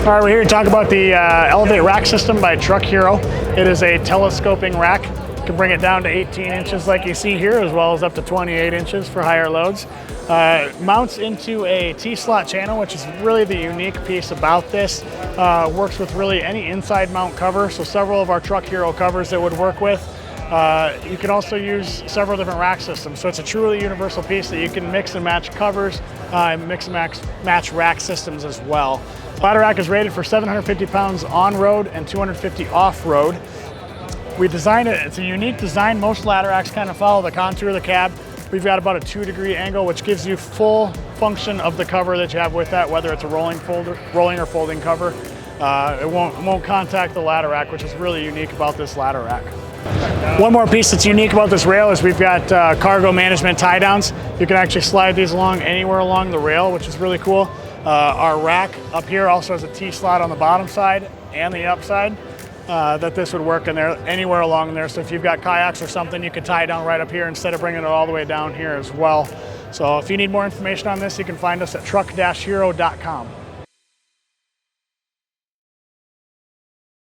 All right, we're here to talk about the Elevate Rack System by Truck Hero. It is a telescoping rack. You can bring it down to 18 inches like you see here, as well as up to 28 inches for higher loads. Mounts into a T-slot channel, which is really the unique piece about this. Works with really any inside mount cover, so several of our Truck Hero covers it would work with. You can also use several different rack systems, so it's a truly universal piece that you can mix and match covers and mix and match rack systems as well. Ladder rack is rated for 750 pounds on-road and 250 off-road. We designed it, it's a unique design. Most ladder racks kind of follow the contour of the cab. We've got about a 2-degree angle, which gives you full function of the cover that you have with that, whether it's a rolling or folding cover. It won't contact the ladder rack, which is really unique about this ladder rack. One more piece that's unique about this rail is we've got cargo management tie downs. You can actually slide these along anywhere along the rail, which is really cool. Our rack up here also has a T-slot on the bottom side and the upside that this would work in there anywhere along there. So if you've got kayaks or something, you could tie it down right up here instead of bringing it all the way down here as well. So if you need more information on this, you can find us at truck-hero.com.